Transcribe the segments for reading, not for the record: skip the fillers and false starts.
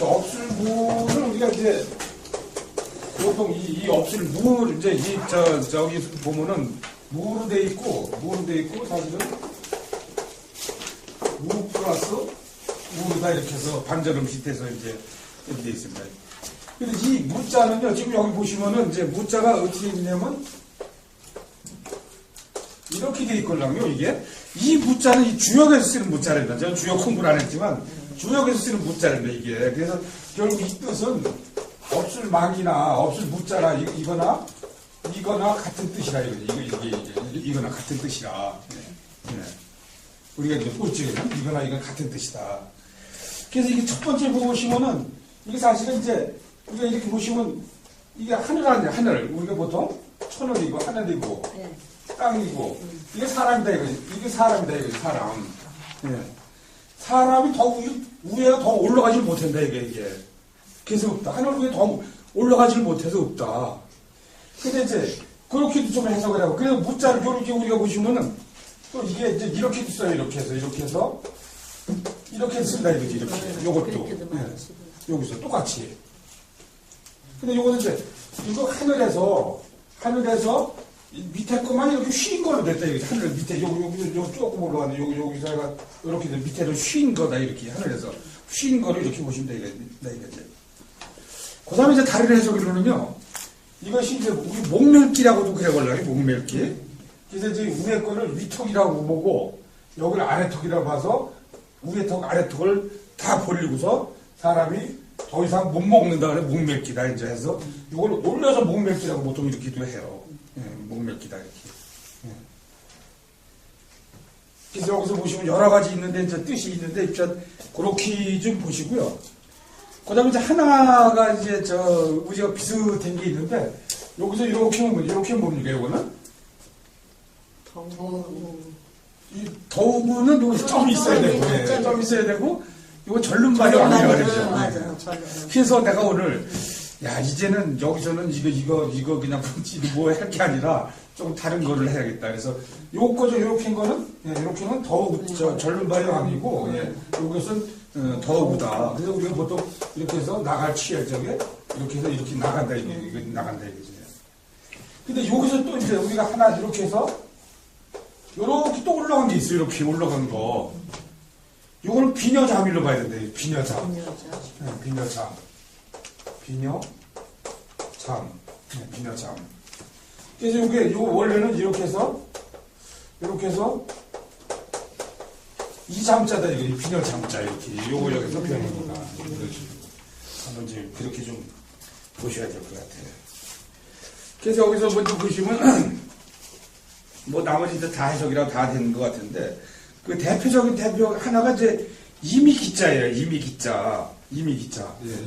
업술무는 우리가 이제 보통 이 업술무 이제 저기 보면은 무로 돼 있고 사실은 무 플러스 무다 이렇게 해서 반절음 밑에서 이제 이렇게 돼 있습니다. 근데 이 무자는요, 지금 여기 보시면은 이제 무자가 어떻게 있냐면 이렇게 돼 있거든요, 이게. 이 무자는 이 주역에서 쓰는 무자랍니다. 저는 주역 공부를 안 했지만 주역에서 쓰는 무자랍니다, 이게. 그래서 결국 이 뜻은 업술막이나 업술무자나 이거나 같은 뜻이라 이거나 같은 뜻이라. 네. 우리가 이제 꼴찌는 이거나 이건 같은 뜻이다. 그래서 이게 첫 번째 보시면은 이게 사실은 이제 우리가 이렇게 보시면 이게 하늘 아니야, 하늘. 우리가 보통 천을이고 하늘이고 땅이고 이게 사람이다 이거지. 이게 사람이다 이거지, 사람. 네. 사람이 더 위에가 더 올라가질 못한다 이게. 그래서 없다. 하늘 위에 더 올라가질 못해서 없다. 근데 이제 그렇게도 좀 해석을 하고, 그래서 무자를 이렇게 우리가 보시면은 또 이게 이제 이렇게도 써요. 이렇게 해서 이렇게 쓴다 이거지. 이렇게 요것도 여기서 똑같이. 근데 요거는 이제 이거 하늘에서 밑에 것만 이렇게 쉰 걸로 됐다 이거지. 하늘 밑에 요 조금 올라가는데 여기서 해가 이렇게 밑에로 쉰 거다 이렇게 하늘에서 쉰 거를 이렇게 보시면 되겠다 이거지. 그 다음에 이제 다른 해석으로는요, 이것이 이제 우리 목멸기라고도 그래 걸려요, 목멸기. 그래서 이제 위에 거를 위턱이라고 보고, 여기를 아래턱이라고 봐서, 위에 턱, 아래턱을 다 벌리고서 사람이 더 이상 못 먹는다 그래, 목멸기다, 이제 해서, 이걸 올려서 목멸기라고 보통 이렇게도 해요. 예, 목멸기다, 이렇게. 예. 그래서 여기서 보시면 여러 가지 있는데, 이제 뜻이 있는데, 일단, 그렇게 좀 보시고요. 그 다음에 이제 하나가 이제 우리가 비슷한 게 있는데, 여기서 이렇게 뭡니까, 이거는? 이 더우는 여기서 점이 있어야 되고, 점이 있어야 되고, 이거 절름발이 아니라 그러죠. 맞아. 그래서 내가 오늘, 야, 이제는 여기서는 이거 그냥 뭐 할 게 아니라, 좀 다른 거를 해야겠다. 그래서 요거죠, 요렇게인 거는, 요렇게는 더욱 절름발이 아니고, 요것은 더우다. 그래서 우리가 보통 이렇게 해서 나갈 취해적에 이렇게 해서 이렇게 나간다 이거 나간다 이거지. 근데 여기서 또 이제 우리가 하나 이렇게 해서 이렇게 또 올라간 게 있어요. 이렇게 올라간 거. 요거는 비녀잠일로 봐야 된다. 비녀잠. 비녀잠. 비녀잠. 그래서 요 원래는 이렇게 해서 이 잠자다, 이거, 비녀 잠자, 이렇게. 요거 여기서 변합니다. 한번 이제 그렇게 좀 보셔야 될 것 같아요. 그래서 여기서 먼저 보시면, 뭐 나머지도 다 해석이라고 다 되는 것 같은데, 그 대표적인 하나가 이제 이미기자예요, 이미기자. 예,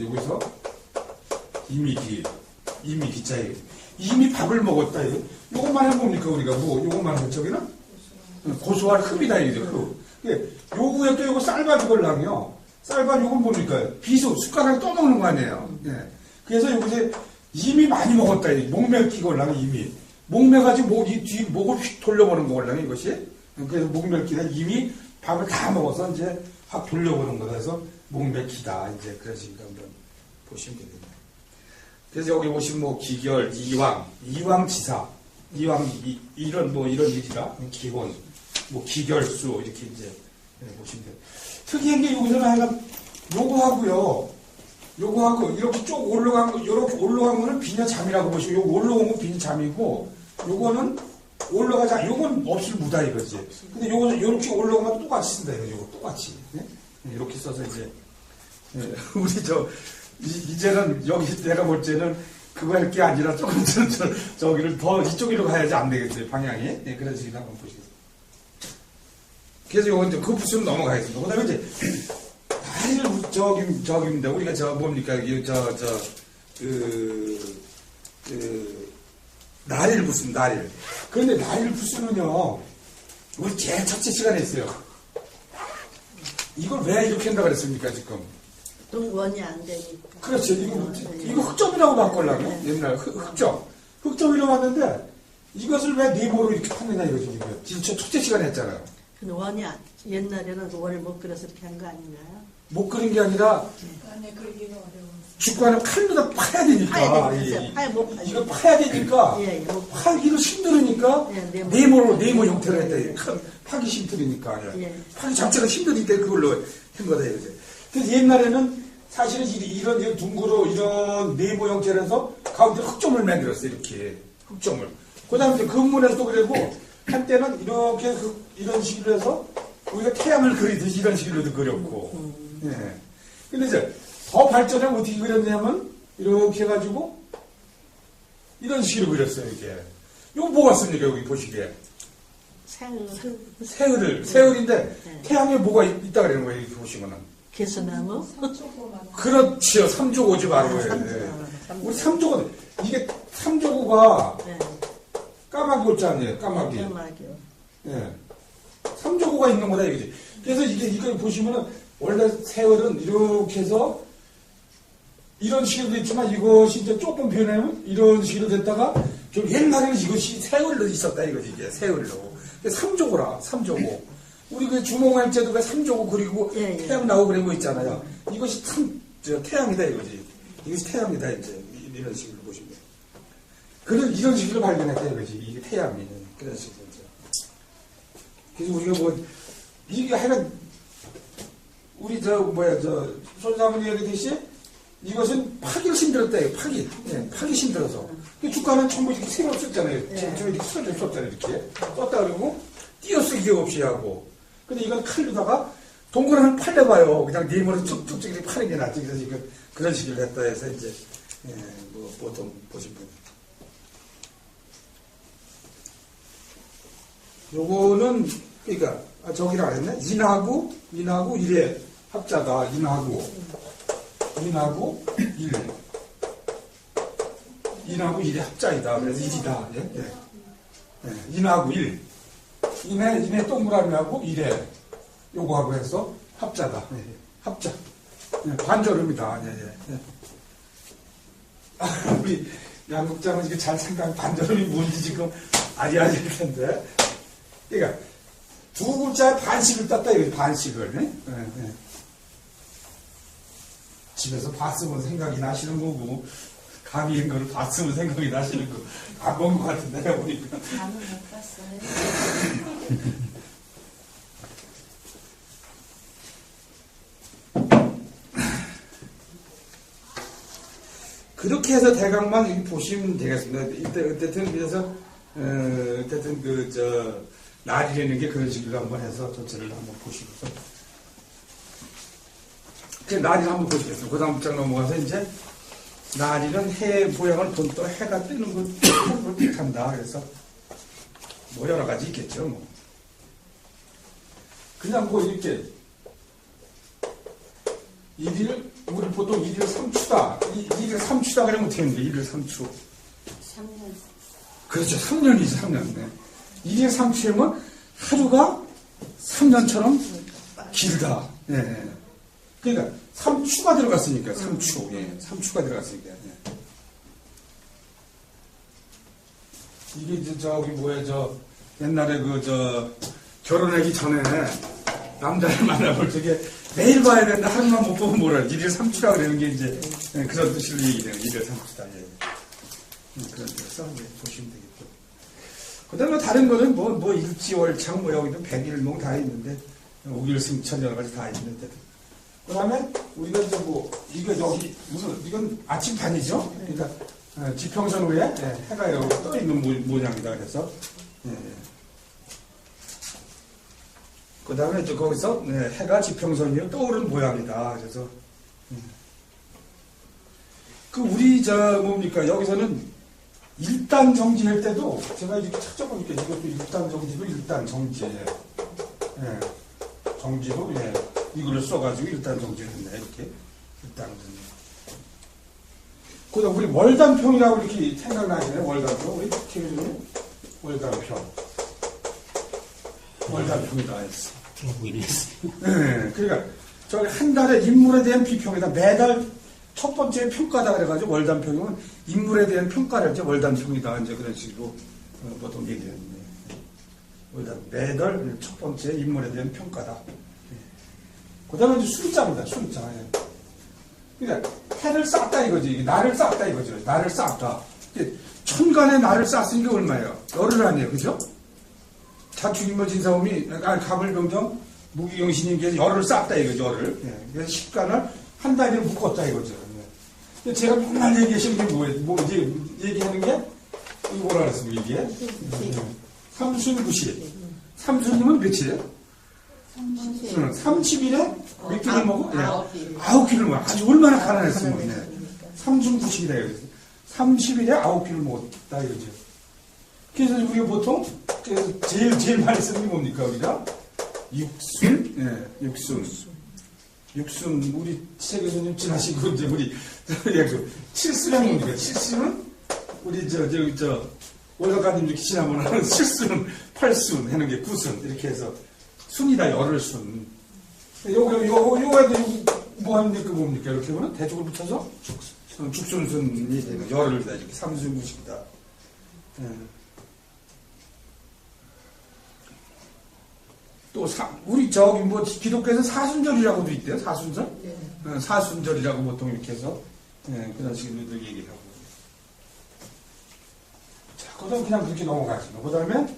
여기서 이미기자예요. 이미 밥을 먹었다, 이거. 요것만 해봅니까, 우리가? 뭐, 요것만 하면 저기는? 고소한 흡이다, 이거죠, 흡. 요구에 또 요거 쌀밥 이걸랑요. 쌀밥 요건 뭡니까? 비수, 숟가락 떠먹는 거 아니에요. 예. 그래서 요새 이미 많이 먹었다. 목멸기 걸랑 이미. 목매가지고 이 뒤 목을 휙 돌려보는 거걸랑 이것이. 그래서 목멸기다. 이미 밥을 다 먹어서 이제 확 돌려보는 거다 해서 목멸기다. 이제 그런 식으로 한번 보시면 되겠네요. 그래서 여기 보시면 뭐 기결, 이왕지사, 이런 일이라 기본. 뭐 기결수 이렇게 이제 보시면 돼요. 특이한 게 여기서는 하여간 요거하고 이렇게 쭉 올라간 거는 비녀잠이라고 보시고, 요거 올라온 건 비녀잠이고, 요거는 올라가자, 요건 업술무다 이거지. 근데 요거는 요렇게 올라오면 똑같이 쓴다 이거죠. 요거 똑같이. 이렇게 써서 이제 우리 이제는 여기 내가 볼 때는 그거 할 게 아니라 조금 저기를 더 이쪽으로 가야지 안 되겠어요, 방향이. 그런 식으로 한번 보시겠습니다. 그래서 요건 이제 그 부수는 넘어가겠습니다. 그 다음에 이제, 나리를 저기입니다. 우리가 뭡니까? 나리를 부습니다, 나리를. 그런데 나리를 부수면요, 우리 제일 첫째 시간에 했어요. 이걸 왜 이렇게 한다고 그랬습니까, 지금? 동원이 안 되니까. 그렇죠. 이거 흑점이라고 바꾸려면 옛날 흑점이라고 하는데, 이것을 왜 네모로 이렇게 팠느냐 이거죠, 지금. 진짜 첫째 시간에 했잖아요. 근데 원이 옛날에는 원을 못 그려서 이렇게 한 거 아닌가요? 못 그린 게 아니라 안에 그리기가 어려워. 주가는 칼로다 파야 되니까. 파야 되니까. 이- 파야 못 파지. 이거 파야 되니까. 예, 못 파. 파기도 힘들으니까 예, 네모 형태로 했다. 파기 힘들으니까. 예. 파기 자체가 힘드니까 그걸로 한 거다 이거지. 그래서 옛날에는 사실은 이런 둥그러 이런 네모 형태로 해서 가운데 흑점을 만들었어요. 이렇게 흑점을. 그 다음에 근문에서도 그리고 한때는 이렇게 이런 식으로 해서 우리가 태양을 그리듯이 이런 식으로도 그렸고. 예. 근데 이제 더 발전하면 어떻게 그렸냐면 이렇게 해가지고 이런 식으로 그렸어요. 이게. 이거 뭐가 씁니까? 여기 보시기에. 새을인데 네. 태양에 뭐가 있다 그러는 거예요. 이렇게 보시면은. 개수나무? 그렇지요. 삼조고지 바로. 우리 삼조고 이게 삼조고가 네. 까마귀 올지 아니에요. 까마귀. 까마귀요. 예. 삼조고가 있는 거다 이거지. 그래서 이걸 보시면은 원래 새을은 이렇게 해서 이런 식으로 됐지만 이것이 이제 조금 변하면 이런 식으로 됐다가 좀 옛날에는 이것이 새을로 있었다 이거지. 이게 새을로. 삼조고라. 삼조고. 우리 그 주몽할 때도 그 삼조고 그리고 예. 태양 나오고 그런 거 있잖아요. 이것이 태양이다 이거지. 이것이 태양이다 이제 이런 식으로 보시면. 그런 이런 식으로 발견했다 이거지. 이게 태양이 그런 식으로 이제. 그래서 우리가 뭐 이게 하여간 우리 손사모님 얘기했듯이 이것은 파기를 힘들었다 이거 파기. 예, 파기 힘들어서. 그 주가는 전부 이렇게 세로 썼잖아요. 지금 이렇게 썼잖아요. 이렇게 썼다 그러고 띄어쓰기 없이 하고. 근데 이건 칼로다가 동그라미 팔려봐요. 그냥 네모로 쭉쭉쭉 이렇게 파는 게 낫지. 그래서 이거 그런 식으로 했다 해서 이제 뭐 보통 보신 분. 요거는 그러니까 저기라 그랬네. 인하고 일의 합자다. 인하고 일. 인하고 일의 합자이다. 그래서 일이다. 예. 인하고 일. 인해 동그라미하고 일해 요거하고 해서 합자다. 예, 합자. 예, 반절음이다. 예. 우리 양국장은 이게 잘 생각 반절음이 뭔지 지금 아리아리할 텐데. 그러니까 두 글자에 반씩을 땄다 이거 반씩을. 예. 집에서 봤으면 생각이 나시는 거고 감히 거를 봤으면 생각이 나시는 거 안 본 것 같은데 내가 보니까. 나는 못 봤어요. 그렇게 해서 대강만 여기 보시면 되겠습니다. 어쨌든 그래서 어쨌든 날이라는 게 그런 식으로 한번 해서 전체를 한번 보시고서 날이를 한번 보시겠습니다. 그 다음 문장 넘어가서 이제 날이는 해 모양을 본 또 해가 뜨는 걸 뜻한다. 그래서 뭐 여러 가지 있겠죠. 뭐. 그냥 뭐 이렇게 일일 우리 보통 일일 삼추다. 일일 삼추다 그러면 어떻게 합니까? 일일 삼추. 3년. 그렇죠. 3년이지 3년. 네. 일일 삼추면 하루가 3년처럼 길다. 네. 그러니까 삼추가 들어갔으니까 삼추. 예. 삼추가 들어갔으니까. 예. 이게 이제 옛날에 결혼하기 전에 남자를 만나볼 적에 매일 봐야 된다. 하루만 못 보면 뭐라. 일일 삼추라 그러는 게 이제 그런 뜻으로 얘기되는 일일 삼추다. 예. 그런 뜻에서 보시면 되겠죠. 그 다음에 다른 거는 뭐 일지월창 여기도 백일몽 다 있는데 우일승천 여러 가지 다 있는데. 그 다음에 우리가 이거 여기 이건 아침반이죠. 그러니까 지평선 위에 해가 이렇게 떠 있는 모양이다. 그래서 그 다음에 거기서 해가 지평선 위에 떠오르는 모양이다. 그래서 우리 뭡니까 여기서는 일단 정지할 때도 제가 이렇게 찾아보니까 이것도 일단 정지도 일단 정지예요. 정지도 이거를 써가지고 일단 정지를 했네. 이렇게 일단 정지. 그다음 우리 월단평이라고 이렇게 생각나시네요. 월단평. 우리 TV중에 월단평. 월단평이다 했어. 그러니까 저기 한 달에 인물에 대한 비평이다. 매달 첫 번째 평가다 그래가지고 월단평이면 인물에 대한 평가를 이제 월단평이다. 이제 그런 식으로 보통 얘기하는데. 매달 첫 번째 인물에 대한 평가다. 그 다음에 이제 순자입니다. 순자. 예. 그러니까 해를 쌓다 이거지. 나를 쌓다 이거죠. 나를 쌓다. 천간에 나를 쌓은 게 얼마예요? 열흘 아니에요. 그죠? 자축인모 진사오미, 가불병정, 무기경신님께서 열을 쌓다 이거죠. 열을. 예. 그래서 십간을 한 달에 묶었다 이거죠. 예. 제가 맨날 얘기하시는 게 뭐예요? 뭐 이제 얘기하는 게 이거 뭐라 그랬습니까? 이게 삼순구시. 삼순님은 며칠이에요? 30일에 몇 끼를 먹어? 예. 9끼를 먹어. 아주 얼마나 가난했으면. 네. 삼순구식이다 이거죠. 30일에 9끼를 먹었다 이거죠. 그래서 우리가 보통 제일 많이 쓰는 게 뭡니까 우리가? 육순? 예, 육순. 우리 세계선님 지나시고 이제 우리 칠순이 뭡니까? 칠순은 우리 월가가님 이렇게 지나면 하는 칠순은 8순 하는 게 9순 이렇게 해서 순이다 열흘순. 요거에도 뭐 합니까? 뭡니까? 이렇게 보면 대축을 붙여서 죽순순이 되는 열흘이다 이렇게 삼순구식이다. 예. 또 우리 저기 뭐 기독교에서 사순절이라고도 있대요. 사순절? 네. 사순절이라고 보통 이렇게 해서 그런 식으로 얘기를 하고. 자, 그다음 그냥 그렇게 넘어가지. 그다음에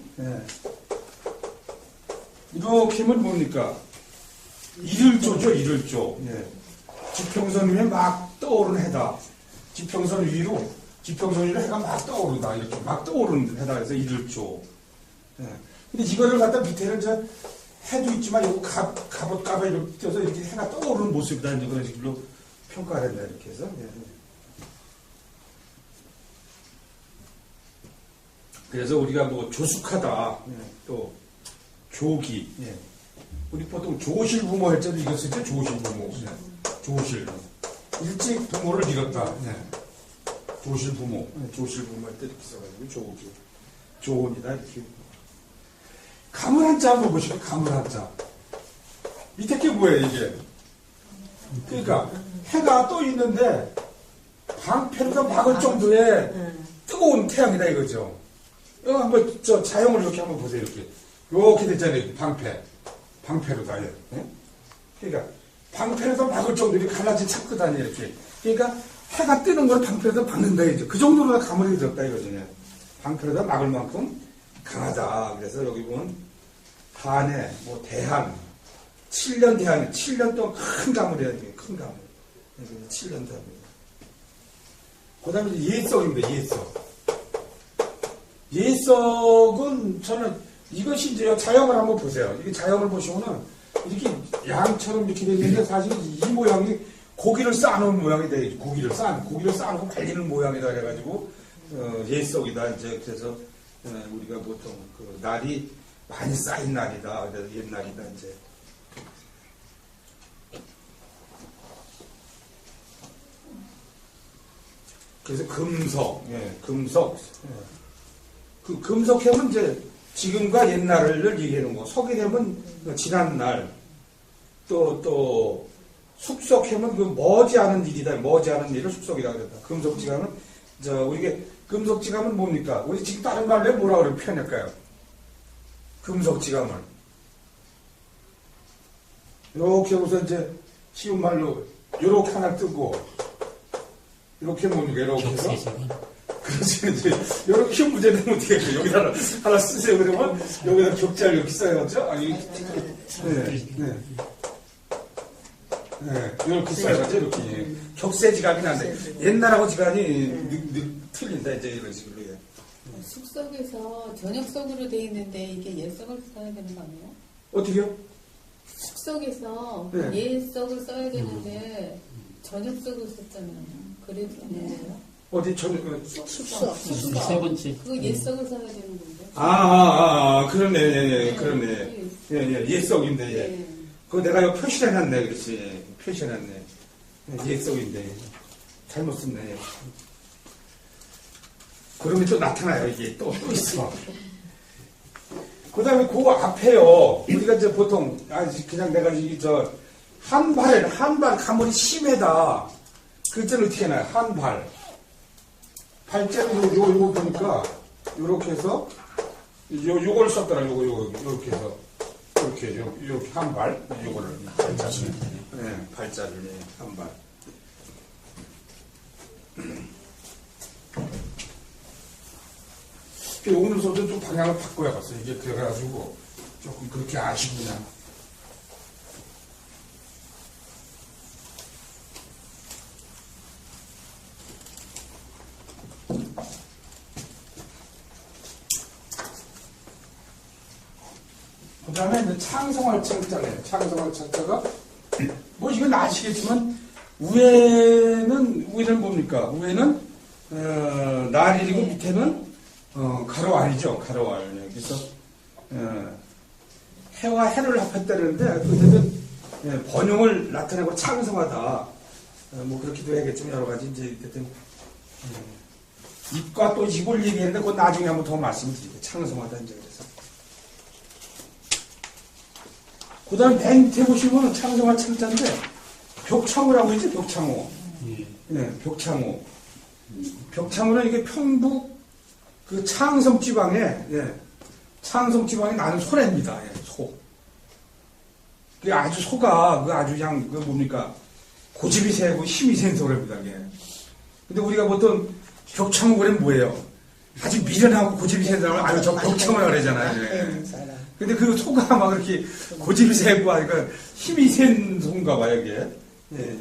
이렇게 하면 뭡니까? 일일조죠, 일일조. 예. 지평선 위에 막 떠오르는 해다. 지평선 위로 해가 막 떠오르다. 이렇게 막 떠오르는 해다. 해서 일일조. 예. 근데 이거를 갖다 밑에는 해도 있지만 요거 갑옷 이렇게 띄어서 이렇게 해가 떠오르는 모습이다. 이제 그런 식으로 평가를 한다. 이렇게 해서. 예. 그래서 우리가 뭐 조숙하다. 예. 또 조기. 예. 우리 보통 조실부모 할 때도 이거 쓸 때 조실부모. 예. 조실. 일찍 부모를 잃었다. 예. 조실부모. 예. 조실부모 할 때 이렇게 써가지고 조기. 조언이다. 이렇게. 가물 한자 한번 보시죠. 가물 한자. 밑에 게 뭐예요, 이게? 그러니까 해가 떠 있는데 방패가 막을 정도의 뜨거운 태양이다 이거죠. 이거 한번 자형을 이렇게 한번 보세요. 이렇게 됐잖아요. 방패로다. 예? 그러니까 방패로다 막을 정도로 이렇게 갈라진 차크다니 이렇게. 그러니까 해가 뜨는 걸 방패로다 막는다 이거죠. 그 정도로 가물이 들었다 이거죠. 방패로다 막을 만큼 강하다. 그래서 여기 보면 한해, 뭐 대한, 7년 대한, 7년 동안 큰 가물이야. 큰 가물. 7년 대한. 그 다음에 예석입니다. 예석은 저는 이것이 이제 자형을 한번 보세요. 이게 자형을 보시면은 이렇게 양처럼 이렇게 되어 있는데 사실 이 모양이 고기를 쌓아놓은 모양이 돼. 고기를 쌓아놓고 갈리는 모양이다. 그래가지고 예석이다. 이제 그래서 우리가 보통 그 날이 많이 쌓인 날이다. 그래서 옛날이다. 이제 그래서 금석. 그 금석해면 이제 지금과 옛날을 얘기하는 거. 석이 되면 지난 날. 또 숙석하면 그 머지않은 일이다. 머지않은 일을 숙석이라고 그랬다. 금석지감은 우리가 금석지감은 뭡니까? 우리 지금 다른 말로 뭐라 그러면 표현할까요? 금석지감을 이렇게 우선 이제 쉬운 말로 이렇게 하나 뜨고 이렇게 뭡니까? 이렇게 해서 그래서 이제 이렇게 문제는 어떻게 해요? 여기다 하나 쓰세요. 그러면 여기다 격자를 이렇게 써야겠죠? 아니 이렇게 써야죠. 이렇게 격세지감이 난데 옛날하고 지간이 틀린다. 이제 이런 식으로. 숙석에서 저녁석으로 돼 있는데 이게 예석을 써야 되는 거 아니에요? 어떻게요? 숙석에서 예석을 써야 되는데 저녁석을 썼잖아요. 그래도 되는 거예요? 어디 숙석. 세 번째. 그거 예석을 써야 되는 건데. 그러네. 예석인데. 예. 그거 내가 이거 표시를 해놨네. 그렇지. 표시해놨네. 예석인데. 잘못 썼네. 그러면 또 나타나요. 이게 또 있어. 그 다음에 그 앞에요. 우리가 이제 보통, 그냥 내가 한발 가물이 심해다. 글자를 어떻게 해놔요? 한발. 발자는 요거 보니까, 요렇게 해서, 요걸 썼더라. 요렇게 해서. 이렇게, 이렇게 한 발, 요거를, 발자를. 네, 발자를, 한 발. 오늘서도 좀 방향을 바꿔야겠어. 이게 그래가지고 조금 그렇게 아시고 그냥. 그 다음에 이제 창성할 창자네. 창성할 창자가, 뭐 이건 아시겠지만, 위에는 뭡니까? 위에는, 날이고 밑에는, 가로 알이죠. 가로 알. 그래서, 해와 해를 합했다는데, 그때는 번영을 나타내고 창성하다. 뭐 그렇기도 하겠지만, 여러 가지 이제, 어쨌든, 입과 또 입을 얘기했는데, 그건 나중에 한번 더 말씀드릴게요. 창성하다, 이제 그래서. 그 다음에 맨 밑에 보시면 창성할 창자인데, 벽창호라고 있지, 벽창호. 네, 벽창호. 벽창호는 이게 평북 그 창성 지방에, 창성 지방에 나는 소래입니다. 소. 그 아주 소가, 그 아주 그냥, 그 뭡니까, 고집이 세고 힘이 센 소래입니다, 이게. 근데 우리가 보통 벽창호 그러면 뭐예요? 아주 미련하고 고집이 센 사람을 아주 저 벽창호라 그러잖아요. 근데 그 소가 막 그렇게 고집이 세고 하니까 힘이 센 소인가 봐요, 이게.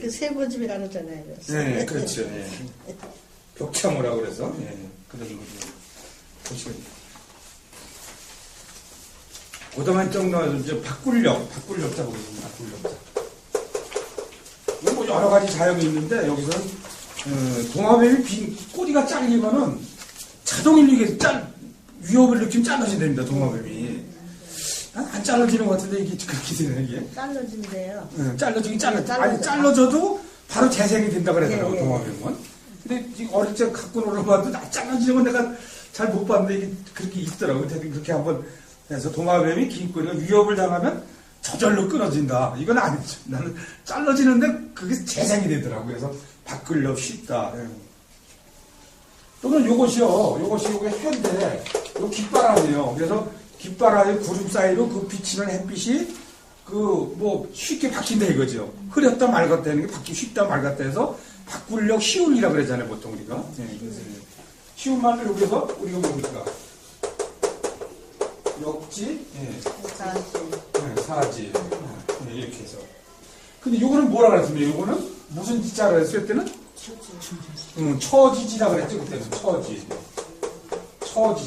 그 세고집이라 그러잖아요. 네, 그렇죠. 벽창호라고 그래서. 그런 거죠. 보시면. 고등한 쪽 나와서 이제 박굴력자 보겠습니다. 박굴력자. 뭐 여러 가지 자형이 있는데, 여기서는, 동화뱀이 꼬리가 잘리면은 자동일로 이게 위협을 느끼면 잘라져야 됩니다, 동화뱀이. 안 잘라지는 것 같은데, 이게 그렇게 되네, 이게. 잘라진대요. 잘라지긴 아니, 잘라져도 바로 재생이 된다 그러더라고요, 동화뱀은. 근데 어릴 때 갖고 놀아봐도 잘라지는 건 내가 잘 못 봤는데, 이게 그렇게 있더라고요. 그렇게 한번 해서 동화뱀이 긴 꼬리가 위협을 당하면 저절로 끊어진다. 이건 아니죠. 나는 잘라지는데 그게 재생이 되더라고요. 그래서 바꾸려 쉽다. 또는 요것이 요게 해인데, 요 깃바람이에요. 그래서 깃바람의 구름 사이로 그 비치는 햇빛이 쉽게 바뀐다 이거죠. 흐렸다 맑았다 하는 게 바뀌기 쉽다 맑았다 해서 바꿀력 시운이라고 그러잖아요, 보통 우리가. 그래서 시운 말을 여기서 우리가 뭡니까? 역지, 사지. 이렇게 해서. 근데 요거는 뭐라 그랬습니까? 요거는 무슨 지자라 그랬을 때는? 처지지라 그랬죠, 그때는. 처지.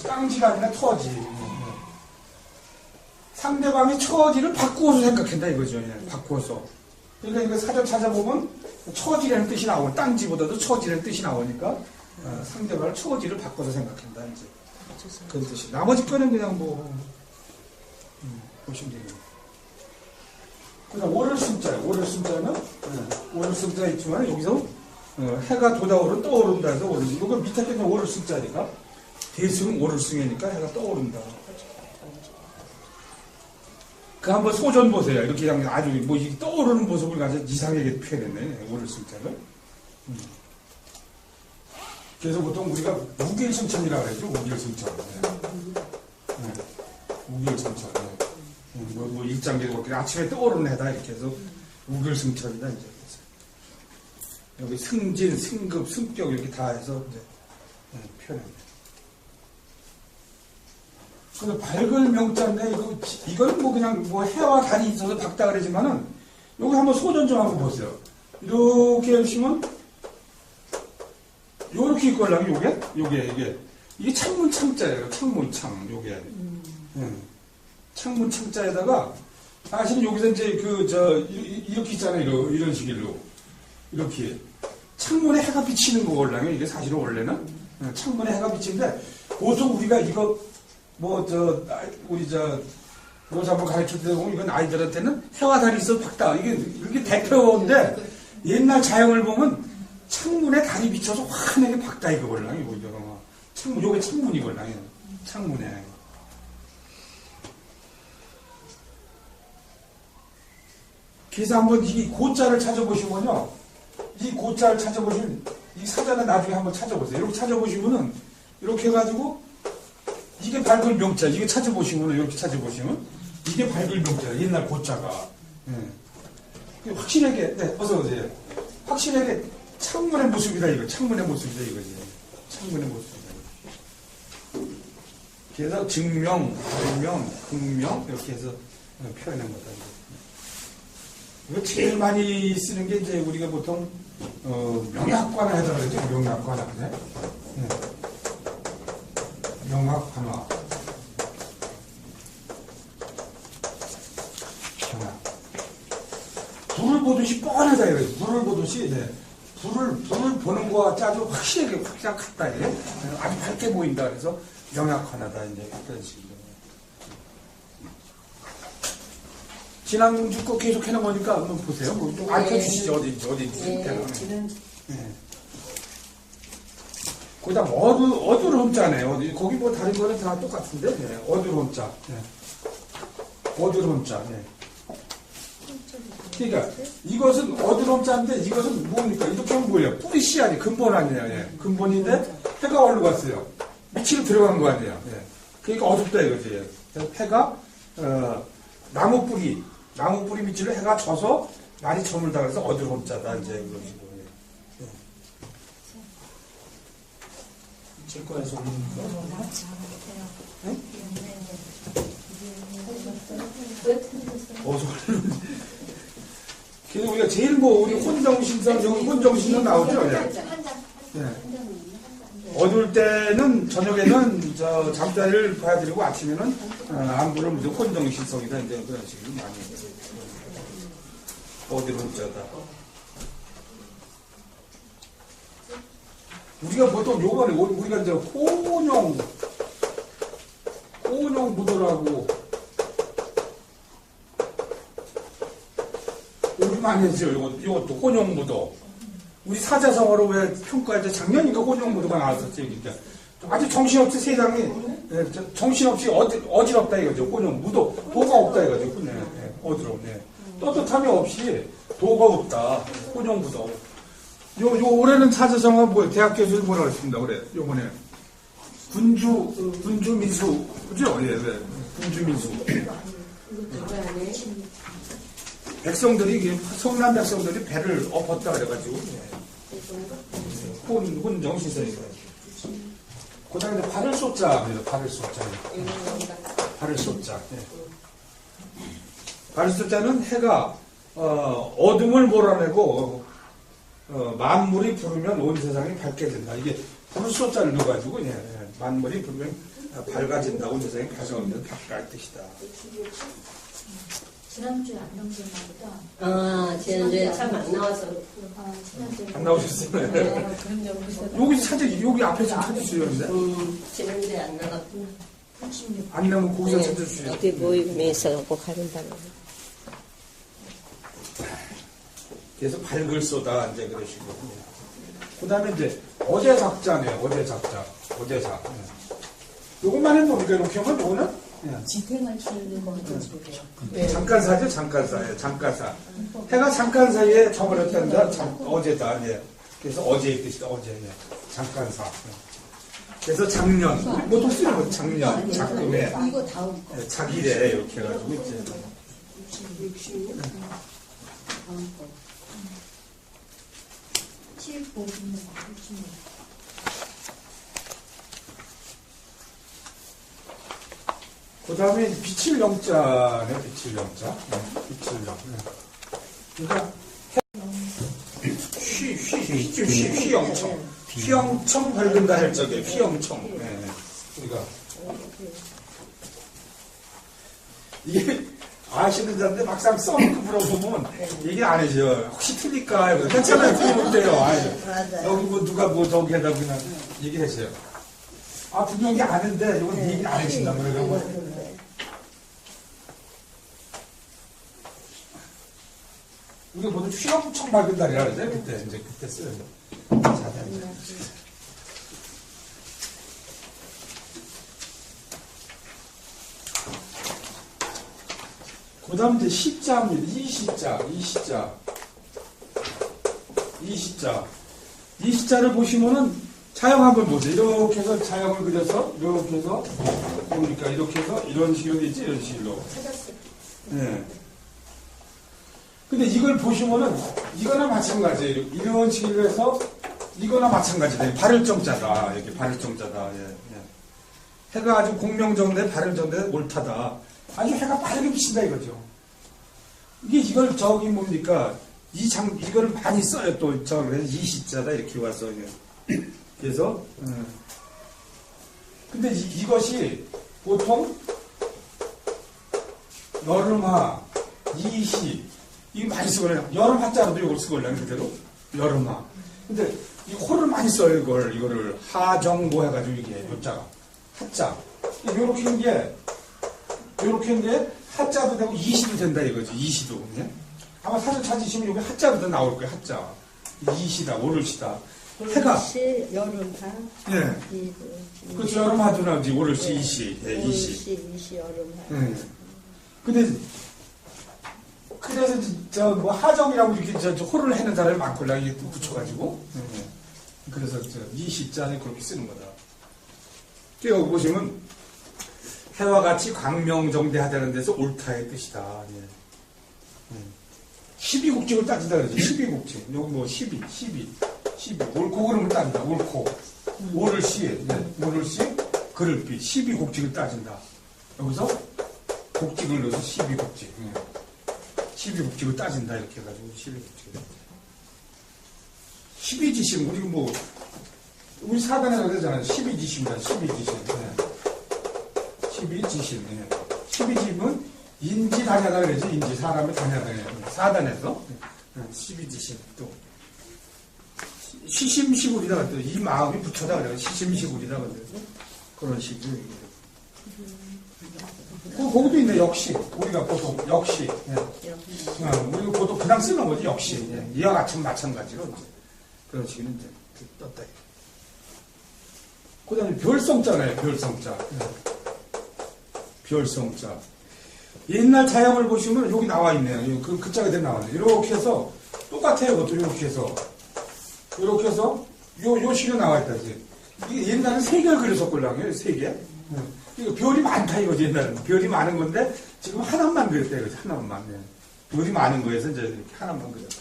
깡지가 아니라 처지. 상대방의 처지를 바꾸어서 생각한다 이거죠. 바꾸어서. 그러니까 이거 사전 찾아보면 처지라는 뜻이 나오고, 땅지보다도 처지라는 뜻이 나오니까, 상대방의 처지를 바꿔서 생각한다, 이제. 그런 뜻이. 나머지 거는 그냥 보시면 돼요. 그 다음, 월을승자예요. 월을승자 있지만, 여기서, 해가 돋아오른 떠오른다 해서 월을승. 이거 밑에 거는 월을승자니까, 대승, 월을승이니까 해가 떠오른다. 그 한번 소전 보세요. 이렇게 그냥 아주 떠오르는 모습을 가지고 이상하게 표현했네. 월을승자를. 그래서 보통 우리가 우길승천이라고 하죠. 우길승천. 우길승천. 일장기도 그렇게 아침에 떠오르는 해다 이렇게 해서 우길승천이다 이제. 여기 승진, 승급, 승격 이렇게 다 해서 이제 표현합니다. 근데 밝을 명자인데 이건 그냥 해와 달이 있어서 박다 그러지만은 여기 한번 소전 좀 한번 보세요. 이렇게 해주시면 요렇게 있걸랑 이게 창문 창자예요. 창문 창 요게. 창문 창자에다가 사실은 여기서 이제 이렇게 있잖아요. 이런 식으로 이렇게 창문에 해가 비치는 거걸랑요. 이게 사실은 원래는 창문에 해가 비치는데 보통 우리가 이거 우리 로사 한번 가르칠 때 보면 이건 아이들한테는 해와 달이 있어 박다. 이게 대표인데 옛날 자형을 보면 창문에 달이 비쳐서 환하게 박다 이거걸랑요. 요게 창문이걸랑요. 창문에. 그래서 한번 이 고자를 찾아보시면요. 이 고자를 찾아보시면 이 사전에 나중에 한번 찾아보세요. 이렇게 찾아보시면은 이렇게 해가지고 이게 밝은 명자. 이게 찾아보시면은 이렇게 찾아보시면 이게 밝을 명자예요. 옛날 고자가. 예. 확실하게, 네, 어서오세요. 확실하게 창문의 모습이다, 이거. 창문의 모습이다, 이거지. 창문의 모습이다. 그래서 증명, 발명, 극명, 이렇게 해서 표현한 거다. 이거 제일 많이 쓰는 게 이제 우리가 보통, 명약관화 하자 그러죠. 명약관화. 네? 네. 명학관화. 불을 보듯이 뻔하다 이거지. 불을 보듯이, 네. 불을 보는 거와 아주 확실하게 확실하게 같다. 이게. 아주 밝게 보인다. 그래서 명약관화다. 이제 그런 식으로. 지난주 거 계속 해놓은 거니까 한번 보세요. 뭐 좀 알려주시죠. 어딘지. 네. 그 다음, 어두롬자네. 거기 뭐 다른 거는 다 똑같은데. 네. 어두롬자. 네. 어두롬자. 네. 그러니까, 이것은 어두롬자인데, 이것은 뭡니까? 이렇게 하면 뭐예요? 뿌리 씨앗이 근본 아니에요. 예. 근본인데, 해가 어디로 갔어요? 밑으로 들어간 거 아니에요. 예. 그러니까 어둡다 이거지. 그래서 해가, 나무 뿌리 밑으로 해가 져서 날이 저물다 그래서 어두롬자다. 이제 그런 식으로. 예. 질거에서 오는 거. 어서 그래서 우리가 제일 우리 혼정신성, 여기 혼정신성 나오죠? 네. 어두울 때는, 저녁에는 잠자리를 봐드리고 아침에는 안부를 무조건 혼정신성이다. 이제 그런 식으로 많이 해요. 어두롬자다. 우리가 보통 요번에, 우리가 이제 혼용 무도라고 요즘 많이 했어요. 이것도 혼용무도. 우리 사자성어로 왜 평가할 때 작년인가 혼용무도가 나왔었지. 그러니까 아주 정신없이 세상이, 정신없이 어지럽다 이거죠. 혼용무도. 도가 없다 이거죠. 어지럽네. 떳떳함이 없이 도가 없다. 혼용무도. 올해는 사자성어 대학 교수를 뭐라고 했습니다. 올해. 요번에. 군주민수. 그죠? 예, 네. 군주민수. 백성들이, 성남 백성들이 배를 엎었다 그래가지고, 혼정신성이다. 그 다음에 발을 쏟자입니다. 발을 쏟자. 발을 쏟자. 발을 쏟자는 해가, 어둠을 몰아내고, 만물이 부르면 온 세상이 밝게 된다. 이게 불을 쏟자를 넣어가지고, 만물이 부르면 밝아진다. 온 세상이 밝아지면 밝을 뜻이다. 지난주에 안 넘겼나 보다. 지난주에 참 안 나와서. 안 나오셨어요? 여기 사진, 여기 앞에 좀 찾으세요. 지난주에 안 나갔구나. 안 나오면 거기서 찾아주세요. 어디 모임에 있어갖고 가린다고. 그래서 밝을 쏘다, 이제 그러시고. 그 다음에 이제, 어제작자네요. 어제작. 요것만 해보니까 이렇게 하면 요거는 지탱을 치는 거죠. 잠깐사죠, 잠깐사. 해가 잠깐 사이에 저버렸단다, 어제다, 예. 그래서 어제의 뜻이다, 어제, 잠깐사. 그래서 작년, 우리 보통 쓰는 거 작년, 작금에, 이거 다음 거. 자기래, 이렇게 해가지고, 이제. 66. 다음 거. 75. 66. 그 다음에 빛을 영자네, 빛을 영자. 빛을 영. 그러니까, 휘영청 밝은다 할 적에, 휘영청. 우리가. 이게, 아시는 자인데 막상 써놓고 물어보면 얘기 안 해줘. 혹시 틀릴까? 괜찮아요, 틀리면 돼요. 맞아요. 여기 뭐 누가 뭐 저기 하다 그냥 얘기하세요. 아, 분명히 아는데, 이건 얘기를 안 해준다. 그러고. 우리가 모두 휘영청 밝은 달이라 그러죠. 그때 써요. 그 다음 이제 시자입니다. 이 시자를 보시면은, 차영 한번 보세요. 이렇게 해서 차영을 그려서, 이렇게 해서, 보니까 이렇게 해서, 이런 식으로 되지, 이런 식으로. 찾았어요. 예. 근데 이걸 보시면은, 이거나 마찬가지예요. 이런 식으로 해서, 이거나 마찬가지다. 발을정자다. 이렇게 발을정자다. 예, 예. 해가 아주 공명정대, 발을정대, 옳다다. 아주 해가 빠르게 비친다 이거죠. 이걸 저기 뭡니까? 이걸 많이 써요. 또, 그래서 이시자다. 이렇게 와서. 예. 그래서, 근데 이것이 보통, 여름하, 이시, 이거 많이 쓰거든요. 여름 한자로도 이걸 쓰거든요. 그대로. 여름하. 근데 이 호를 많이 써요. 이거를. 하정고 해가지고 이게, 요자가. 하자. 요렇게 한 게, 하자도 되고, 이시도 된다 이거지. 이시도. 예? 아마 사진 찾으시면 여기 하자도 나올 거예요. 하자. 이시다, 오를시다. 해가. 시, 여름하, 예. 그렇죠. 여름하도 나오지. 오를시, 이시. 예, 이시. 이시, 여름하. 예. 근데, 그래서, 하정이라고 이렇게, 호를 해는 사람이 많걸라, 이게 붙여가지고. 예. 그래서, 이시자는 그렇게 쓰는 거다. 여기 보시면, 해와 같이 광명정대하다는 데서 옳다의 뜻이다. 예. 12국직을 따진다 그러지. 12국직. 여기 뭐 12. 옳고 그름을 따진다. 옳고. 오를 시. 네. 오를 시. 그를 비. 12국직을 따진다. 여기서 국직을 넣어서 12국직. 12국직을 따진다. 이렇게 해가지고 12국직을. 12지심. 우리 사단에서 그러잖아요. 12지심이다. 12지심. 네. 12지심. 네. 12지심은 인지 다냐다 그러지. 인지 사람의 다냐다. 사단에서 12지심 또 시심시구리다 그래. 이 마음이 붙여다 그래. 시심시구리다 그래. 그런 식으로 거기도 있네. 역시 우리가 보통 역시 우리가 보통 그냥 쓰는 거지. 역시 이와 같이 마찬가지로 이제 그런 식으로 이제 떴다. 그다음에 별성자네요. 별성자. 별성자. 옛날 자형을 보시면 여기 나와 있네요. 그 자가 그대로 나왔네요. 이렇게 해서 똑같아요. 그것도 이렇게 해서 요 식으로 나와 있다. 이게 옛날에 세 개를 그렸었걸랑요. 세 개. 이거 별이 많다 이거지. 옛날에는 별이 많은 건데 지금 하나만 그렸다 이거지. 하나만. 별이 많은 거에서 이제 이렇게 하나만 그렸다.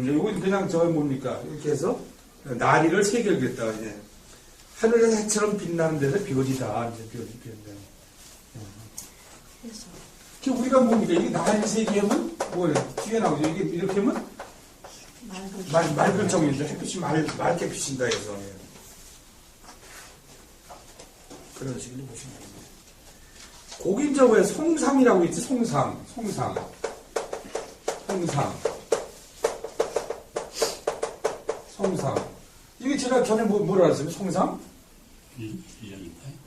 요건 그냥 뭡니까? 이렇게 해서 나리를 세 개를 그렸다. 이제 하늘에서 해처럼 빛나는 데서 별이다. 이제 별이 빛나. 우리가 뭡니까? 이게 나리 세 개면 뭐예요? 뒤에 나오죠. 이게 이렇게 하면 맑은 정이죠. 햇빛이 맑게 비친다 해서. 그런 식으로 보시면 됩니다. 고긴저거에 송삼이라고 있지. 송삼. 이게 제가 전에 뭐라 그랬어요? 송삼?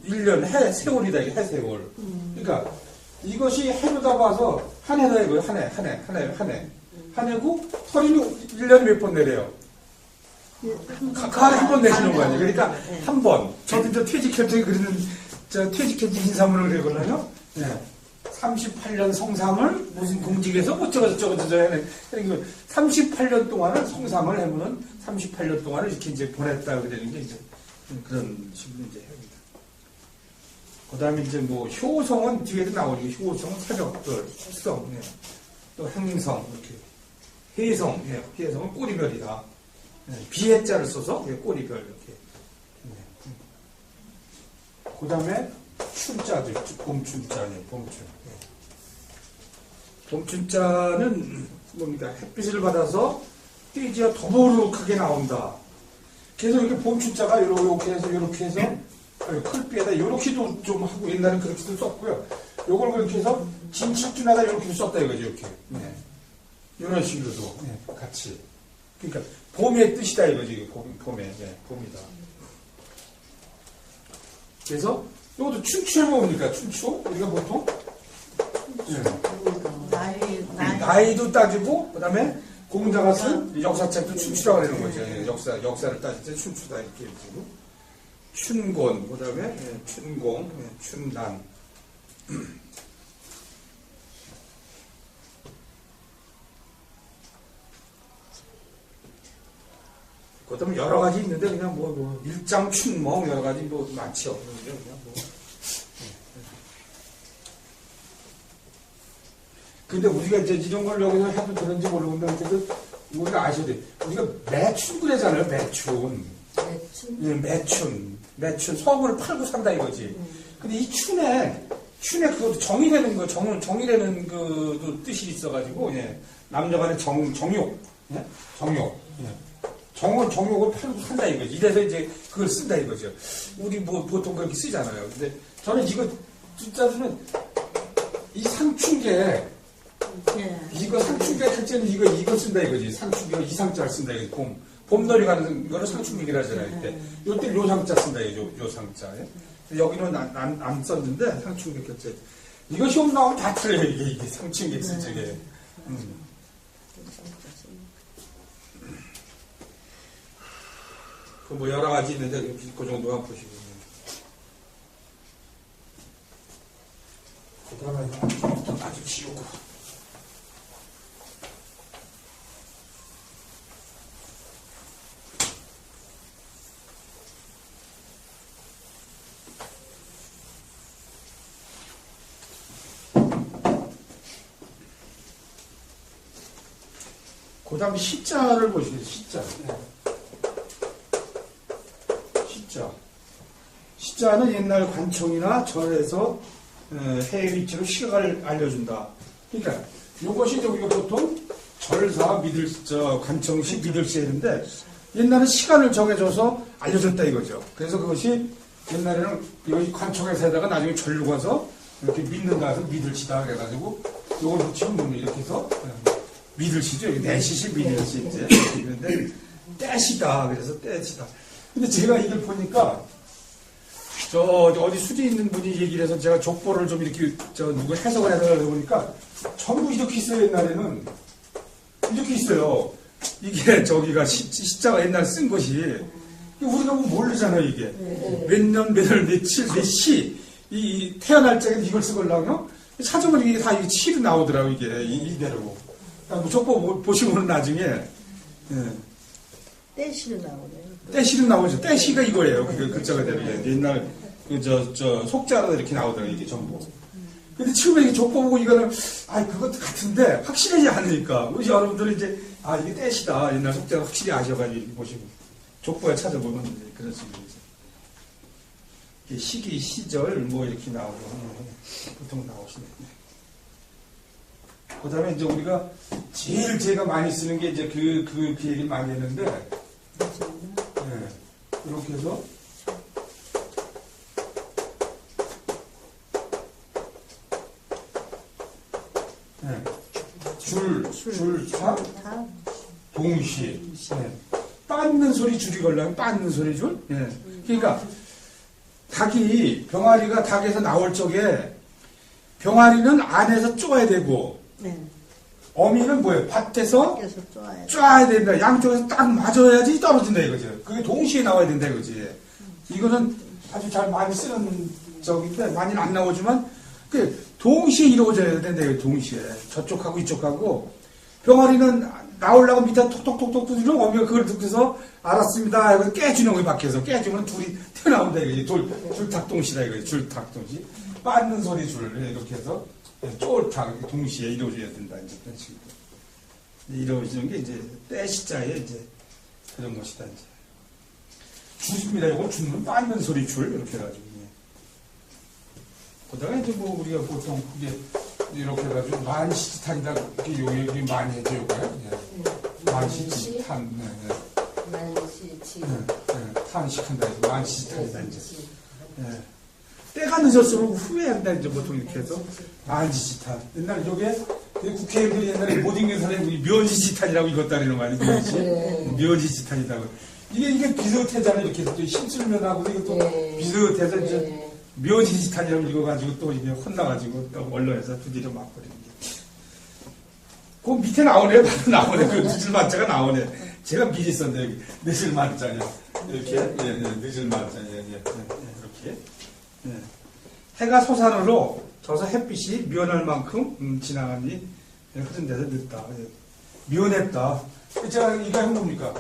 1년 세월이다. 이게 해세월. 그러니까 이것이 해로다 봐서 한 해다 이거예요. 한 해고 서린이 1년에 몇 번 내려요? 가을에 한 번 내시는 거 아니에요. 그러니까 한 번. 저도 이제 퇴직할 때 그리는 퇴직해지 인사문을 그리거든요. 38년 성삼을 무슨 공직에서 어쩌고저쩌고 해내. 38년 동안을 성삼을 해보는 38년 동안을 이렇게 이제 보냈다 그러는 게 이제 그런 식으로 이제 합니다. 그 다음에 이제 효성은 뒤에도 나오죠. 효성은 새벽별, 흑성, 또 행성, 이렇게. 해성은 꼬리별이다. 비해자를 써서 꼬리별, 이렇게. 그 다음에 춘자도 있죠. 봄춘자네, 봄춘. 봄춘자는 뭡니까? 햇빛을 받아서 띠지가 더부룩하게 나온다. 그래서 이렇게 봄춘자가 이렇게 해서 클비에다 이렇게도 좀 하고 옛날엔 그렇게도 썼고요. 요걸 그렇게 해서 진칠준하다 이렇게도 썼다 이거죠. 이렇게. 이런 식으로도 같이. 그러니까 봄의 뜻이다 이거지. 봄의 봄이다. 그래서 이것도 춘추에 뭡니까? 춘추? 우리가 보통 나이도 따지고 그다음에 공자가 쓴 역사책도 춘추라고 하는 거죠. 역사를 따질 때 춘추다 이렇게 얘기하고 춘곤 그다음에 춘공, 춘단. 그것도 여러 가지 있는데 그냥 일장춘몽 여러 가지 많지요. 그냥 근데 우리가 이제 이런 걸 여기서 해도 되는지 모르겠는데 그래도 우리가 아셔야 돼. 우리가 매춘 그러잖아요. 매춘. 예, 매춘. 서구를 팔고 산다 이거지. 근데 이 춘에 그것도 정이라는 거, 정이라는 그 뜻이 있어가지고, 예. 남녀간의 정욕. 예? 정욕. 예. 정욕을 팔고 산다 이거지. 이래서 이제 그걸 쓴다 이거죠. 우리 보통 그렇게 쓰잖아요. 근데 저는 이거, 진짜로는 이 상춘계, 이거 상춘계 할 때는 이거 쓴다 이거지. 상춘계가 이상자를 쓴다 이거지. 봄놀이 가는 거를 상춘계라 하잖아요. 이때. 요때 요상자 쓴다 이거죠. 요상자. 예? 여기는 안 썼는데, 상춘계 곁에. 이거 시험 나오면 다 틀려요, 이게 상춘계 쓸적에. 그 여러 가지 있는데, 그 정도만 보시고. 그 다음에 좀 아주 지우고. 그 다음에 시자를 보시겠어요. 시자. 시자는 옛날 관청이나 절에서 해 위치로 시각을 알려준다. 그러니까 이것이 우리가 보통 절사 관청시 믿을시 했는데 옛날에 시간을 정해줘서 알려줬다 이거죠. 그래서 그것이 옛날에는 여기 관청에서 하다가 나중에 절로 가서 이렇게 믿는다 해서 믿을시다 그래가지고 이걸 붙이면 이렇게 해서 믿을시죠. 내시시 믿을시 이제 그런데 떼시다 그래서 떼시다. 근데 제가 이걸 보니까 어디 수지 있는 분이 얘기를 해서 제가 족보를 좀 이렇게 누구 해석을 해서 보니까 전부 이렇게 있어요. 옛날에는 이렇게 있어요. 이게 저기가 시자가 옛날 쓴 것이 우리가 모르잖아요. 이게 몇 년 몇 월 며칠 몇 시 이 태어날 적에 이걸 쓰걸랑요. 찾아보면 이게 다 이게 시로 나오더라고 이게 이대로. 족보 보시면 나중에 떼시로 나오네요. 떼시는 나오죠. 떼시가 이거예요. 그 글자가 되는 게. 옛날, 속자로 이렇게 나오더라고요. 이게 전부. 근데 처음에 이게 족보 보고 이거는, 그것도 같은데, 확실하지 않으니까. 우리 여러분들은 이제, 이게 떼시다. 옛날 속자가 확실히 아셔가지고 이렇게 보시고. 족보에 찾아보면 이제 그런 식으로 이제. 시기, 시절, 이렇게 나오고, 보통 나오시네. 그 다음에 이제 우리가 제가 많이 쓰는 게 이제 그 얘기를 많이 했는데, 이렇게 해서 줄타 동시 빠는 소리 줄이 걸려면 빠는 소리 줄. 그러니까 닭이 병아리가 닭에서 나올 적에 병아리는 안에서 쪼아야 되고 어미는 뭐예요? 밭에서 쪼아야 된다. 양쪽에서 딱 맞아야지 떨어진다 이거죠. 그게 동시에 나와야 된다 이거지. 이거는 아주 잘 많이 쓰는 적인데 많이는 안 나오지만 그 동시에 이루어져야 된다 이거 동시에. 저쪽하고 이쪽하고 병아리는 나오려고 밑에 톡톡톡톡 두드리면 어미가 그걸 듣고서 알았습니다. 하고 깨주는 거예요. 밖에서 깨주면 둘이 튀어나온다 이거지. 줄탁동시다 이거지. 줄탁동시. 빠는 소리 줄 이렇게 해서 쫄탁 동시에 이루어져야 된다 이제 그런 식으로 이루어지는 게 이제 떼시자의 이제 그런 것이다 이제 줄입니다. 이거 줄은 빠는 소리 줄 이렇게 해가지고 그다음에 이제 우리가 보통 그게 이렇게 해가지고 만시지탄이다 이렇게 요 얘기 많이 해줘요. 만시지탄 탄식한다 해서 만시지탄이다 이제. 때가 늦었으면 후회한다, 이제 보통 이렇게 해서. 만지지탄. 옛날 요게, 국회의원들이 옛날에 못 읽는 사람이 묘지지탄이라고 읽었다 그러는 거 아니에요? 묘지지탄이라고. 이게 비슷하잖아요. 이렇게 해서 또 힘쓸면하고 이것도 비슷해서 이제 묘지지탄이라고 읽어가지고 또 이게 혼나가지고 또 언론에서 두드려 맞버리는 게. 그 밑에 나오네, 바로 나오네. 그 늦을 만자가 나오네. 제가 미리 썼는데, 여기. 늦을 만자냐. 이렇게. 늦을 만자냐. 이렇게. 해가 솟아늘로 져서 햇빛이 미원할 만큼 지나가니 흐른 데서 늦다. 미원했다. 제가 이거 한 겁니까?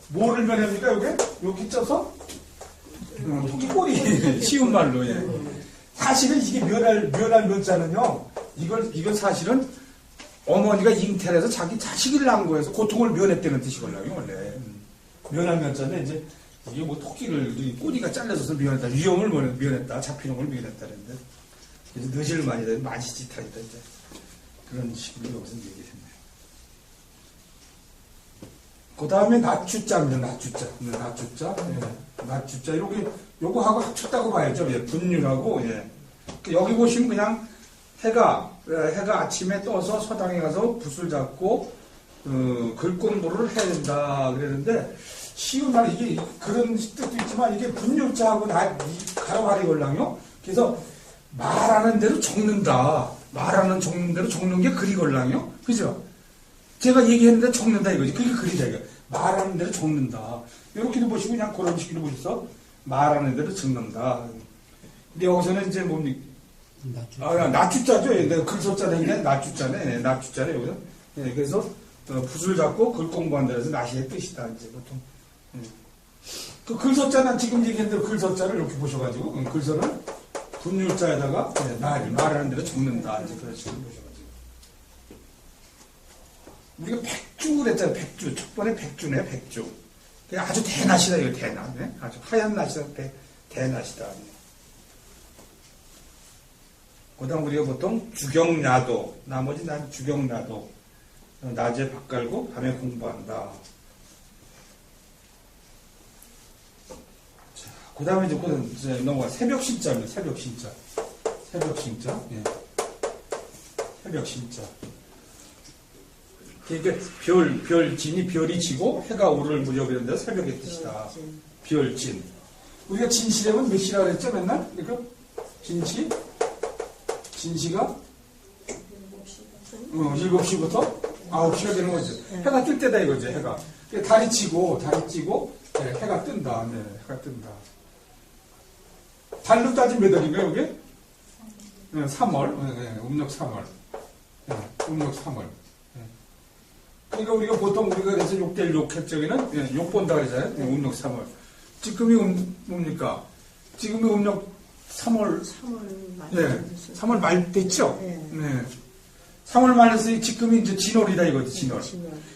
뭐를 면합니까, 요게? 이렇게 쪄서? 토끼 꼬리. 쉬운 말로, 예. 사실은 이게 면할 면자는요, 이걸 사실은 어머니가 잉태해서 자기 자식을 낳은 거에서 고통을 면했다는 뜻이거든요, 원래. 면할 면자는 이제, 이게 뭐 토끼를, 꼬리가 잘라져서 면했다, 위험을 면했다, 잡히는 걸 면했다, 그랬는데, 이제 너질 많이 짓하겠다, 이제. 그런 식으로 여기서 얘기했네요. 그 다음에 낮주자입니다, 낮주자. 낮주자. 예. 낮주자. 요거하고 합쳤다고 봐야죠. 예. 분율하고, 예. 여기 보시면 그냥 해가 아침에 떠서 서당에 가서 붓을 잡고, 글 공부를 해야 된다. 그랬는데, 쉬운 말, 이게 그런 뜻도 있지만, 이게 분율자하고 가로가리 걸랑요. 그래서 말하는 대로 적는다. 적는 대로 적는 게 글이 걸랑요. 그죠? 제가 얘기했는데 적는다 이거지. 그게 글이다 이거. 말하는 대로 적는다. 이렇게도 보시고 그냥 그런 식으로 보셔서 말하는 대로 적는다. 근데 여기서는 이제 뭡니까? 낮주자죠. 내가 글소자는 게 낮주자네. 낮주자네 여기서. 예, 그래서 붓을 잡고 글 공부한다 해서 나시의 뜻이다. 이제 보통. 그 글소자는 지금 얘기한 대로 글소자를 이렇게 보셔가지고 글소를 분율자에다가 말하는 대로 적는다. 이제 그런 식으로 보셔가지고. 우리가 백주 그랬잖아요. 백주. 첫 번에 백주네, 백주. 아주 대낮이다, 이거 대낮. 네? 아주 하얀 낮이다, 대낮이다. 그 다음 우리가 보통 주경야도, 나머지 난 주경야도. 낮에 밥 갈고 밤에 공부한다. 자, 그 다음에 이제 넘어가. 새벽신자입니다, 새벽신자. 새벽신자. 예. 새벽신자. 그러니까 별진이 별이 지고 해가 오를 무렵이었는데 새벽의 뜻이다. 별진. 우리가 진시라면 몇 시라고 그랬죠, 맨날? 그러니까 진시가 7시부터 9시가 되는 거죠. 해가 뜰 때다 이거죠, 해가. 달이 찌고, 네, 해가 뜬다. 네, 해가 뜬다. 달로 따지면 몇 월인가요, 이게? 네, 3월. 네, 음력 3월. 네, 음력 3월. 그러니까 우리가 보통 그래서 욕될 욕했적에는 욕 본다 그러잖아요. 음력 3월. 지금이 뭡니까? 지금이 음력 3월. 3월 말. 네. 3월 말 됐죠? 네. 네. 3월 말에서 지금이 이제 진월이다 이거지, 진월.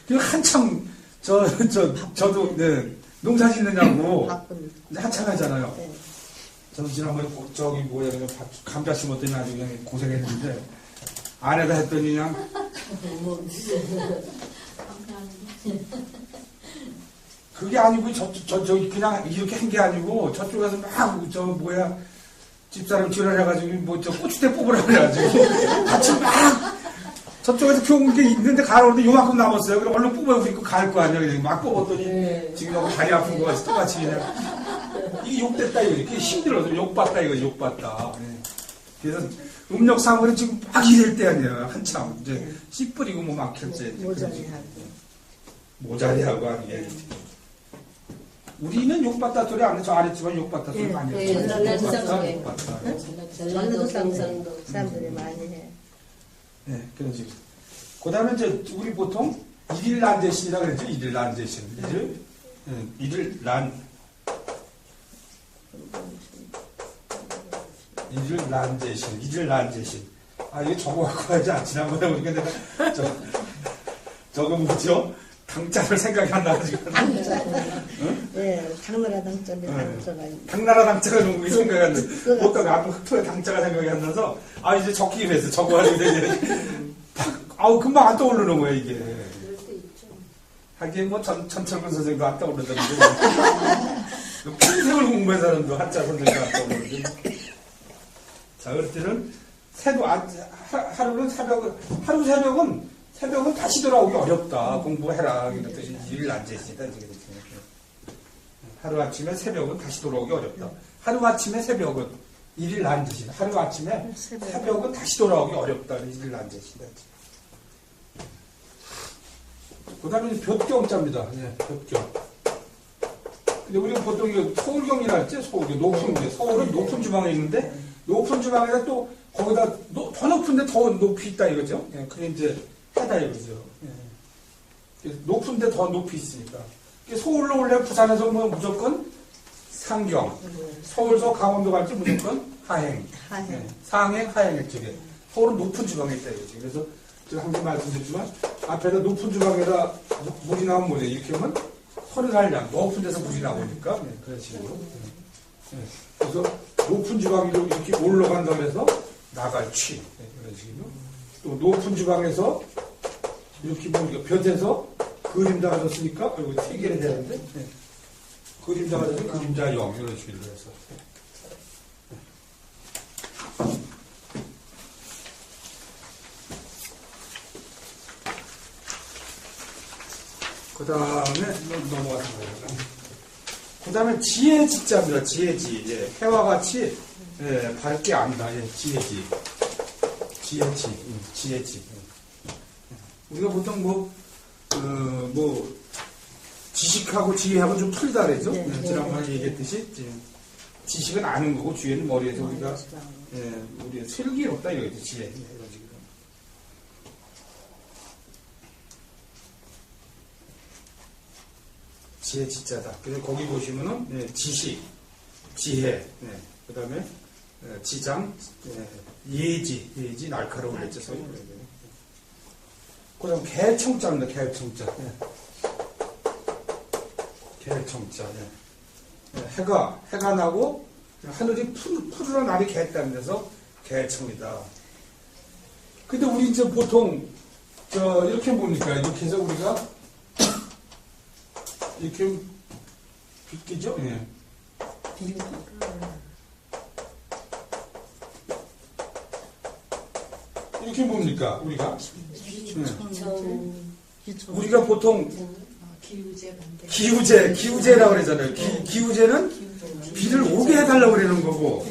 그 한창, 저도, 네. 농사 짓느냐고. 바쁜. 한창 하잖아요. 네. 저도 지난번에 감자 심었더니 아주 그냥 고생했는데, 안에다 했더니 그냥, 그게 아니고 저기 그냥 이렇게 한 게 아니고 저쪽에서 막 집사람 지랄해가지고 고추대 뽑으라 그래가지고 같이 막 저쪽에서 좋은 게 있는데 가라오는데 요만큼 남았어요. 그럼 얼른 뽑아보고 갈 거 아니야. 그냥 막 뽑았더니 지금 너무 다리 아픈 거 같이 똑같이 그냥 이게 욕됐다 이거지. 그게 힘들어서 욕봤다 이거지. 욕봤다. 그래서 음력 3월은 지금 막 이럴 때 아니야. 한참 이제 씨 뿌리고 뭐 막혔지. 모자리하고 하는 게. 우리는 욕받다 소리 안 해. 저 안 했지만 욕받다 소리 많이 했죠. 전라도 사람들이 많이 해. 네, 그런 식으로. 그 다음에 이제 우리 보통 일일난제신이라고 그랬죠. 일일난제신. 일일난제신. 아, 이거 적어갖고 하지 않지. 지난번에 우리가 내가 저거 뭐죠? 당자를 생각이 안 나가지고. 당자. 예, 당나라 당자인데 당자가. 당나라 당자가 너무 생각이 안 나. 못다가 앞에 흑토의 당자가 생각이 안 나서, 이제 적기로 했어. 적어가지고 이제. 금방 안 떠오르는 거야, 이게. 하긴 천철근 선생님도 안 떠오르던데. 평생을 공부한 사람도 한자 선생님도 안 떠오르는데. 자, 그럴 때는 하루 새벽은 다시 돌아오기 어렵다. 공부해라. 일을 안 제시다. 하루 아침에 새벽은 다시 돌아오기 어렵다. 하루 아침에 새벽은 일일 안 제시다. 하루 아침에 새벽은 다시 돌아오기 어렵다. 일일 안 제시다. 그 다음에 볕경자입니다. 네, 볕경. 근데 우리가 보통 서울경이라 했지? 서울은 높은 주방에 있는데, 높은 주방에다 또 거기다 더 높은데 더 높이 있다 이거죠. 그게 이제 해다 이거죠. 높은데 더 높이 있으니까. 서울로 올래 부산에서 뭐 무조건 상경, 서울서 강원도 갈 때 무조건 하행, 하행. 네, 상행, 하행 쪽에. 서울은 높은 지방에 있다 이거지. 그래서 제가 항상 말씀드렸지만 앞에다 높은 지방에다 물이 나오면 뭐래? 이렇게 하면 소리 날량 높은 데서 물이 나오니까 네, 그런 식으로. 네. 그래서 높은 지방으로 이렇게 올라간다 해서 나갈 취 네, 그런 식으로. 또 높은 지방에서 이렇게 보니까 볕에서 그림자가 졌으니까 이거 세 개를 되는데 네. 그림자가 졌으니 그림자형 이런 식으로 해서. 그 다음에 넘어가서 그 다음에 지혜지자입니다. 지혜지. 예, 해와 같이 예, 밝게 안다. 예, 지혜지. 지혜지. 지혜지. 우리가 보통 지식하고 지혜하고 좀 틀리다 그러죠. 네, 네, 지난번에 얘기했듯이 지식은 아는 거고 지혜는 머리에서 우리가 우리의 슬기롭다 이거죠. 지혜. 이런 식으로. 지혜 지자다. 그래서 거기 보시면은 지식, 지혜, 그 다음에 지장, 예지 날카로운 예지 소리. 그 다음 개청자입니다. 개청자. 개청자. 해가 나고 하늘이 푸르른 날이 개했다는 데서 개청이다. 근데 우리 이제 보통 이렇게 뭡니까? 이렇게 해서 우리가 이렇게 빗기죠? 예. 이렇게 뭡니까? 우리가? 우리가 보통 기우제라고 그러잖아요. 기우제는 비를 오게 해달라고 그러는 거고,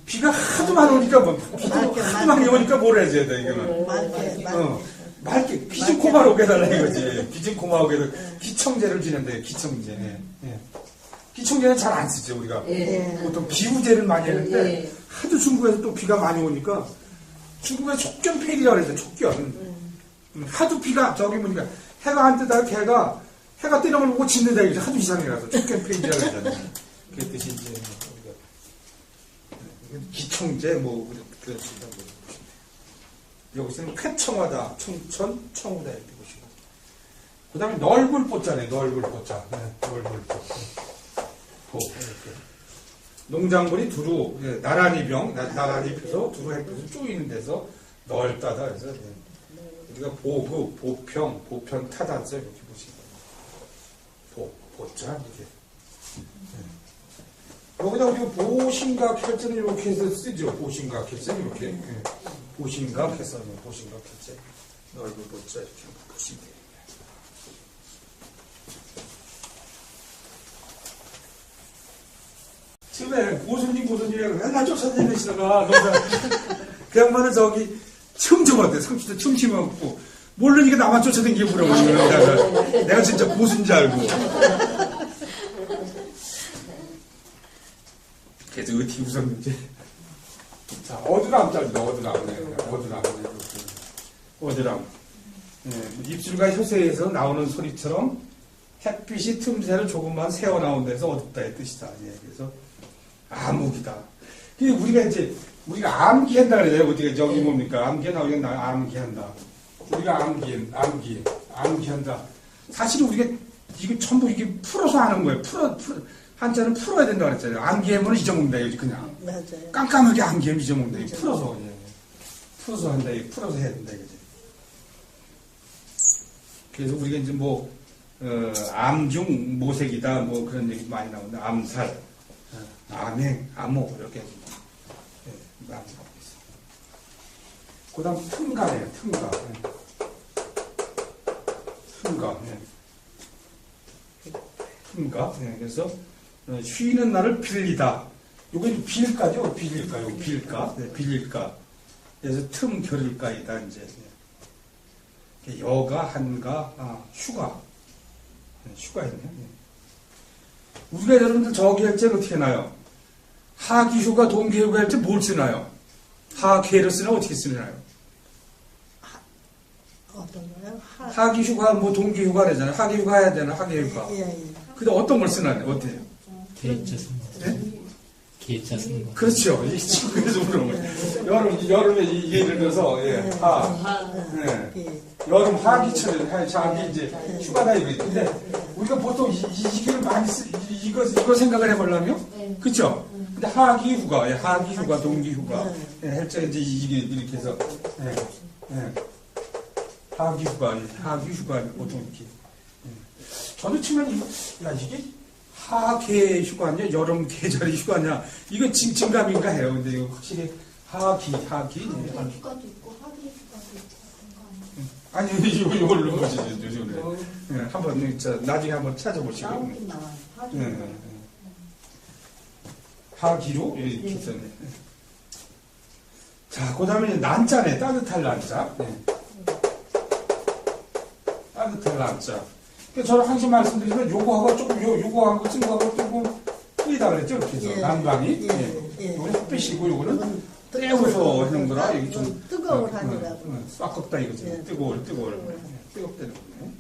비가 하도 많이 오니까 하도 많이 오니까 뭘 해줘야 돼, 이거는. 맑게 비 좀 고마오게 해달라 이거지. 비 좀 고마오게 해달라. 기청제를 주는데 기청제. 기청제는 잘 안 쓰죠 우리가. 보통 기우제를 많이 했는데 하도 중국에서 또 비가 많이 오니까 중국에 촉견폐일이라고 그래서 촉견. 하도 비가 저기 보니까 해가 안 뜨다가 해가 뜨는 걸 보고 짓는다 이거지. 하도 이상해가서 촉견폐일이라고 그러잖아요. 그 뜻이 이제 우리가 기청제 뭐 그런 식으로. 여기서는 쾌청하다, 청천, 청우다 이렇게 보시고. 그 다음에 넓을 보자네, 넓을 보자. 넓을 보. 이렇게. 농작물이 두루, 나란히 나란히 펴서 두루 햇볕을 쪼이는 데서 넓다다. 그래서 우리가 보평 타단서 이렇게 보시고. 보자, 이렇게. 여기다 우리가 보심각 혈전을 이렇게 해서 쓰죠. 보심각 혈전 이렇게. 보심각 해서 보심각 혈전 넓은 보자 이렇게 보시면 돼요. 처음에 고순이라고 맨날 쫓아다니시다가 그 양반은 저기 춤춰봤대. 30대 춤추면 모르니까 나만 쫓아다니게 물어보는 내가 진짜 고수인 줄 알고. 그래서 어떻게 웃었는지. 자, 어드람 짜리다, 어드람. 입술과 혀쇄에서 나오는 소리처럼 햇빛이 틈새를 조금만 새어 나온 데서 어둡다의 뜻이다. 그래서 암흑이다. 우리가 암기한다 그러잖아요. 어떻게 저기 뭡니까? 암기한다, 우리가 암기한다. 우리가 암기한다. 사실 우리가 이거 전부 이게 풀어서 하는 거예요. 한자는 풀어야 된다고 그랬잖아요. 암기하면 잊어먹는다, 이거지, 그냥. 맞아요. 깜깜하게 암기하면 잊어먹는다, 이거 풀어서. 풀어서 한다, 이거 풀어서 해야 된다, 이거지. 그래서 우리가 이제 암중 모색이다, 그런 얘기 많이 나오는데, 암살, 암행, 암호, 이렇게 많이 나오고 있어요. 그 다음, 틈가네요, 틈가. 그래서, 쉬는 날을 빌리다. 요게 빌까죠? 빌까. 빌릴까. 그래서 틈결일까이다, 이제. 여가, 한가, 휴가. 휴가 있네. 우리가 여러분들 저기 할 때는 어떻게 나요? 하기휴가, 동기휴가 할 때 뭘 쓰나요? 하계를 쓰나 어떻게 쓰나요? 어떤 거요? 하기 휴가, 뭐 동기 휴가래잖아요. 하기 휴가 해야 되나, 하기 휴가. 예, 예. 근데 어떤 걸 쓰나요? 어때요? 계획자 쓰는 거. 네? 계획자 쓰는 거. 그렇죠. 이 지금 그래서 물어보는 거예요. 여름에 예를 들어서, 예, 예. 예. 여름 하기철에 자기 이제 휴가다 이거. 근데 우리가 보통 이걸 많이 이거 생각을 해보려면, 그렇죠? 근데 하기 휴가, 예, 하기 휴가, 동기 휴가, 예, 할때 이제 이게 이렇게 해서, 예, 예. 하기 휴가, 하기 휴가 보통 이렇게. 예. 저도 치면 야 이게 하계 휴가냐, 여름 계절의 휴가냐, 이거 징감인가 해요. 근데 이거 확실히 하기. 예. 휴가도 있고 하기 휴가도 있고 그런 거 아니에요? 아니 이걸로 보시죠. 요즘에. 예, 한번 나중에 한번 찾아보시고. 나오긴 나와요. 하기 예, 휴가. 예. 하기로 이렇게 썼네. 자, 그 다음에 난자네. 따뜻할 난자. 네. 따뜻할 난자. 저는 항상 말씀드리지만 요거하고 조금 요거하고 친구하고 조금 틀리다 그랬죠. 이렇게 해서 예. 난방이. 예. 예. 예. 요거는 햇빛이고 요거는 뜨거워서 떼어서 하는 거라 이게 좀 뜨거워 하느라고. 싹 다 이거죠. 예. 뜨거울. 뜨겁다는 거네.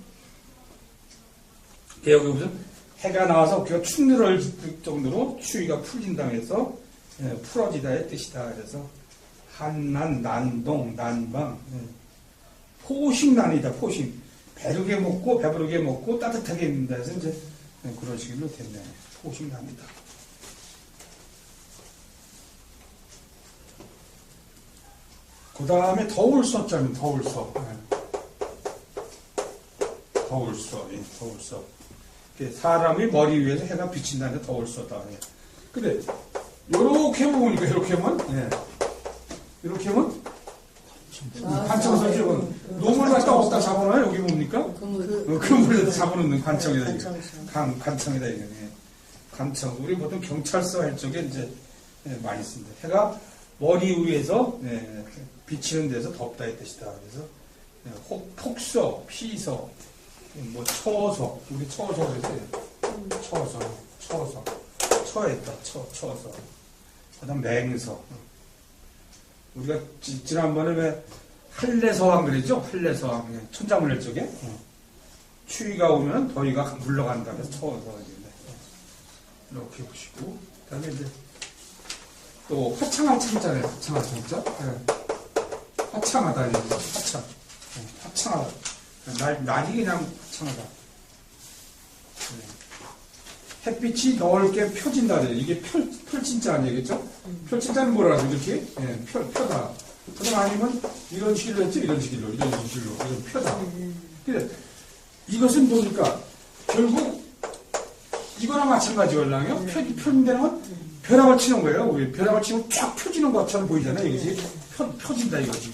여기 무슨 해가 나와서 우리가 충돌할 정도로 추위가 풀린다 해서 풀어지다의 뜻이다. 그래서 한난, 난동, 난방, 포식난이다. 포식. 배르게 먹고 배부르게 먹고 따뜻하게 입는다 해서 이제 그런 식으로 됐네. 포식난이다. 그 다음에 더울서자면 더울서. 더울서. 예, 더울서. 사람이 머리 위에서 해가 비친다는데 더울서다. 예. 근데 요렇게 보니까 이렇게 하면 이렇게 하면 관청서죠. 노물 갖다 어디다 잡아놔요? 여기 뭡니까? 그물에다 잡아놓는 관청이다. 이거. 관청이다 이거. 예. 관청. 우리 보통 경찰서 할 적에 이제 많이 씁니다. 해가 머리 위에서 비치는 데서 덥다 이 뜻이다. 그래서 폭서, 피서, 뭐 처서, 우리 처서 그랬지. 처서, 처했다. 처서. 그다음 맹서. 우리가 지난번에 왜 한래서왕 그랬죠? 한래서왕 천자문일 적에 추위가 오면 더위가 물러간다. 그래서 처서 이렇게 보시고 그다음에 이제 또 화창할 참자네요. 화창할 참자. 화창하다 이거 화창. 화창하다. 날이 그냥 화창하다. 햇빛이 넓게 펴진다. 이게 펼진자 아니겠죠? 펼진자는 뭐라 하죠? 이렇게? 펴다. 그럼 아니면 이런 식으로 했죠? 이런 식으로. 이런 펴다. 근데 이것은 뭡니까? 결국 이거나 마찬가지 월랑이요. 펴진 데는 벼락을 치는 거예요. 벼락을 치면 쫙 펴지는 것처럼 보이잖아요. 이것이 펴진다 이거지.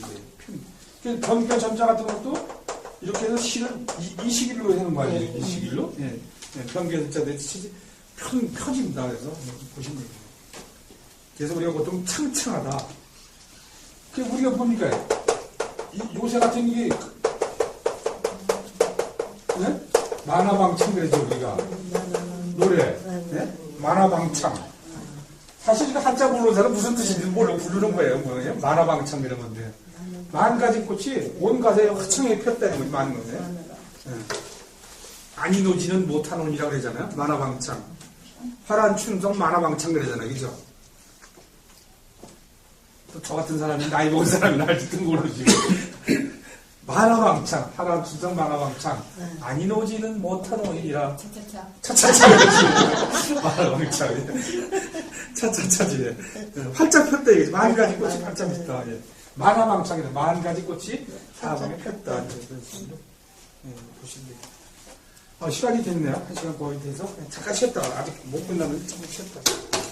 변변 점자 같은 것도 이렇게 해서 실은 이 시길로 하는 거 아니에요? 이 시길로? 변변 점자 내치지 펴진다. 그래서 보시면 돼요. 그래서 우리가 보통 창창하다. 우리가 보니까 요새 같은 게 만화방창 그러죠 우리가 노래 만화방창. 사실 이거 한자 모르는 사람 무슨 뜻인지 모르고 부르는 거예요. 뭐예요? 만화방창 이런 건데. 만 가지 꽃이 온 가지에 화창하게 폈다는 거지, 많은 거네. 아니노지는 못하노니라고 그러잖아요. 만화방창. 화란 춘성 만화방창 그러잖아요. 그죠? 또 저 같은 사람이, 나이 먹은 사람이 날 듣는 모르지. 만화방창. 화란 춘성 만화방창. 아니노지는 못하노니라. 차차차. 만화방창. 차차차지. 활짝 폈다, 이거지. 만 가지 꽃이 활짝 폈다. 만화방창이다. 만 가지 꽃이 사방에 폈다. 보시면 돼요. 시간이 됐네요. 한 시간 거의 돼서 잠깐 쉬었다가 아직 못 끝났는데 잠깐 쉬었다가.